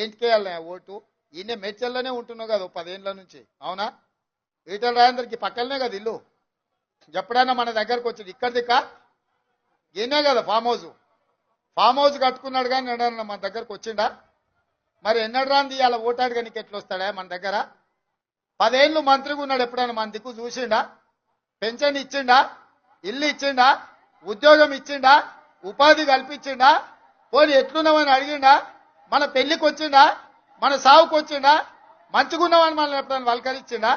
ఏంటికేయాలి vote? ఈయన మేడ్చల్లోనే ఉంటున్నావు కదా 10 ఏళ్ళ నుంచి, అవునా? ఈటల రాజేందర్కి పక్కనే కదా ఇల్లు. ఎప్పుడైనా మన దగ్గరకు వచ్చి ఇక్కడ దిక్క ఈయనే కదా ఫామ్ హౌస్ కట్టుకున్నాడు కానీ ఎన్నడన్నా మన దగ్గరకు వచ్చిండా? మరి ఎన్నడు రాంది అలా ఓటాడు కానీ ఎట్లా వస్తాడా మన దగ్గర? 10 ఏళ్ళు మంత్రిగా ఉన్నాడు, ఎప్పుడైనా మన దిక్కు చూసిండా? పెన్షన్ ఇచ్చిండా? ఇల్లు ఇచ్చిండా? ఉద్యోగం ఇచ్చిండా? ఉపాధి కల్పించిండా? పోనీ ఎట్లున్నామని అడిగిండా? మన పెళ్లికి వచ్చిండా? మన సావుకు వచ్చిండా? మంచిగున్నామని మనల్ని ఎప్పుడైనా వల్కరించిండా?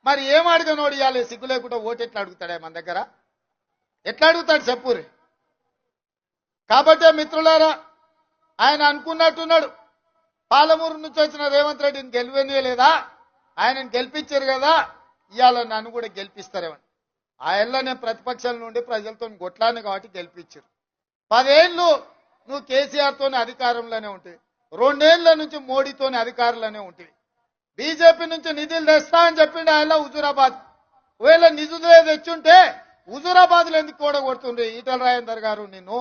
మరి ఏం అడగనోడు ఇవ్వాలి సిగ్గు లేకుండా ఓటు ఎట్లా అడుగుతాడా మన దగ్గర? ఎట్లా అడుగుతాడు చెప్పురి? కాబట్టే మిత్రులారా, ఆయన అనుకున్నట్టున్నాడు, పాలమూరు నుంచి వచ్చిన రేవంత్ రెడ్డిని గెలివనీయలేదా, ఆయనను గెలిపించారు కదా, ఇవాళ నన్ను కూడా గెలిపిస్తారేమని. ఆ ఏళ్ళ నేను ప్రతిపక్షాల నుండి ప్రజలతో కొట్లాను కాబట్టి గెలిపించారు. 10 ఏళ్ళు నువ్వు కేసీఆర్తోనే అధికారంలోనే ఉంటుంది, 2 ఏళ్ల నుంచి మోడీతోనే అధికారంలోనే ఉంటుంది. బీజేపీ నుంచి నిధులు తెస్తా అని చెప్పిండు ఆయన హుజూరాబాద్. ఒకవేళ నిధులే తెచ్చుంటే హుజూరాబాద్లో ఎందుకు ఓడగొడుతుండ్రు ఈటల రాజేందర్ గారు? నిన్ను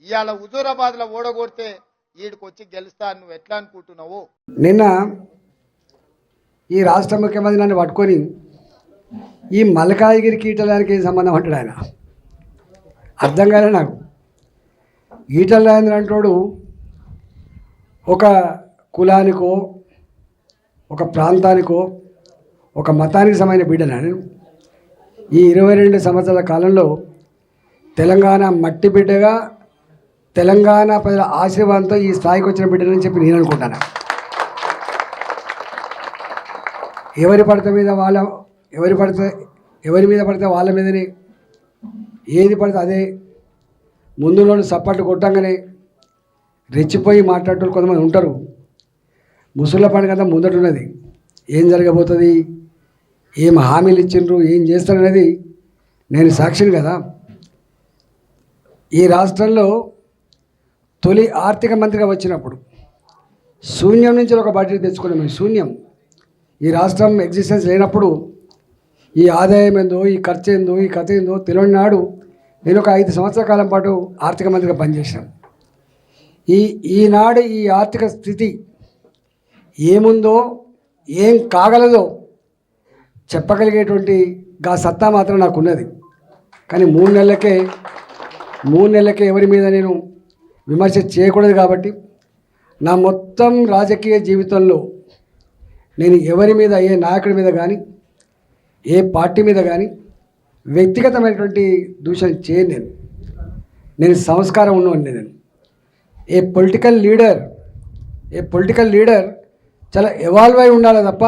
ఇవాళ హుజూరాబాద్లో ఓడగొడితే ఈడికి వచ్చి గెలుస్తా నువ్వు ఎట్లా అనుకుంటున్నావు? నిన్న ఈ రాష్ట్ర ముఖ్యమంత్రి నన్ను పట్టుకొని ఈ మల్కాజ్గిరికి ఈటలానికి ఏం సంబంధం అంటాడు ఆయన? అర్థం కాలే నాకు. ఈటల రాజేంద్ర అంటాడు ఒక కులానికో ఒక ప్రాంతానికో ఒక మతానికి సంబంధించిన బిడ్డను. ఈ 22 సంవత్సరాల కాలంలో తెలంగాణ మట్టి బిడ్డగా తెలంగాణ ప్రజల ఆశీర్వాదంతో ఈ స్థాయికి వచ్చిన బిడ్డనని చెప్పి నేను అనుకుంటాను. ఎవరి మీద పడితే వాళ్ళ మీదనే, ఏది పడితే అదే ముందులో సప్పట్లు కొట్టంగానే రెచ్చిపోయి మాట్లాడేటోళ్ళు కొంతమంది ఉంటారు. ముసుళ్ళ పండుగ అంతా ముందటున్నది. ఏం జరగబోతుంది, ఏం హామీలు ఇచ్చిండ్రు, ఏం చేస్తారనేది నేను సాక్షిని కదా. ఈ రాష్ట్రంలో తొలి ఆర్థిక మంత్రిగా వచ్చినప్పుడు శూన్యం నుంచి ఒక బడ్జెట్ తెచ్చుకున్నాం. శూన్యం. ఈ రాష్ట్రం ఎగ్జిస్టెన్స్ లేనప్పుడు ఈ ఆదాయం ఏందో, ఈ ఖర్చు ఏందో, ఈ కథ ఏందో తెలియని నాడు నేను ఒక 5 సంవత్సరాల కాలం పాటు ఆర్థిక మంత్రిగా పనిచేశాను. ఈనాడు ఈ ఆర్థిక స్థితి ఏముందో, ఏం కాగలదో చెప్పగలిగేటువంటి సత్తా మాత్రం నాకు ఉన్నది. కానీ 3 నెలలకే ఎవరి మీద నేను విమర్శ చేయకూడదు. కాబట్టి నా మొత్తం రాజకీయ జీవితంలో నేను ఎవరి మీద, ఏ నాయకుడి మీద కానీ, ఏ పార్టీ మీద కానీ వ్యక్తిగతమైనటువంటి దూషణ చేయను. నేను సంస్కారం ఉన్నవాడిని. నేను ఏ పొలిటికల్ లీడర్ చాలా ఎవాల్వ్ అయి ఉండాలి తప్ప,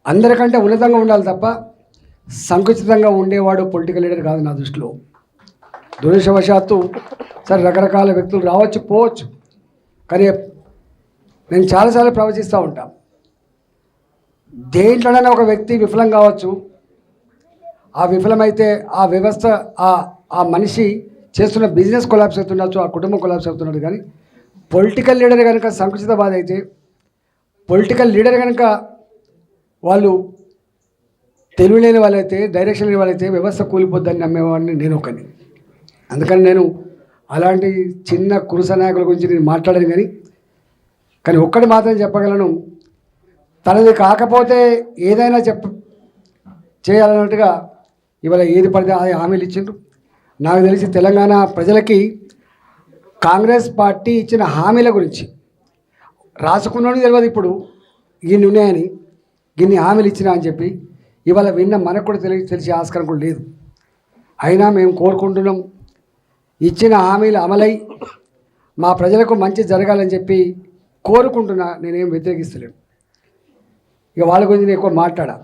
అందరికంటే ఉన్నతంగా ఉండాలి తప్ప సంకుచితంగా ఉండేవాడు పొలిటికల్ లీడర్ కాదు నా దృష్టిలో. దురదృష్టవశాత్తు సరే రకరకాల వ్యక్తులు రావచ్చు పోవచ్చు, కానీ నేను చాలాసార్లు ప్రవచిస్తూ ఉంటాను, దేంట్లోనైనా ఒక వ్యక్తి విఫలం కావచ్చు. ఆ విఫలమైతే ఆ వ్యవస్థ, ఆ మనిషి చేస్తున్న బిజినెస్ కొలాప్స్ అవుతుండొచ్చు, ఆ కుటుంబం కొలాప్స్ అవుతున్నది. కానీ పొలిటికల్ లీడర్ కనుక సంకుచితవాది అయితే, పొలిటికల్ లీడర్ కనుక వాళ్ళు తెలివిలేని వాళ్ళైతే, డైరెక్షన్ లేని వాళ్ళైతే వ్యవస్థ కూలిపోద్దని నమ్మేవాడిని నేను ఒకని. అందుకని నేను అలాంటి చిన్న కురుస నాయకుల గురించి నేను మాట్లాడాను. కానీ ఒక్కటి మాత్రం చెప్పగలను, తనది కాకపోతే ఏదైనా చేయాలన్నట్టుగా ఇవాళ ఏది పడితే అది హామీలు ఇచ్చిండ్రు. నాకు తెలిసి తెలంగాణ ప్రజలకి కాంగ్రెస్ పార్టీ ఇచ్చిన హామీల గురించి రాసుకున్నాడు తెలియదు. ఇప్పుడు గిన్ని ఉన్నాయని, గిన్ని హామీలు ఇచ్చినా అని చెప్పి ఇవాళ విన్న మనకు కూడా తెలిసే ఆస్కారం కూడా లేదు. అయినా మేము కోరుకుంటున్నాం, ఇచ్చిన హామీలు అమలై మా ప్రజలకు మంచి జరగాలని చెప్పి కోరుకుంటున్నా. నేనేం వ్యతిరేకిస్తలేను. ఇక వాళ్ళ గురించి నేను ఎక్కువ మాట్లాడా.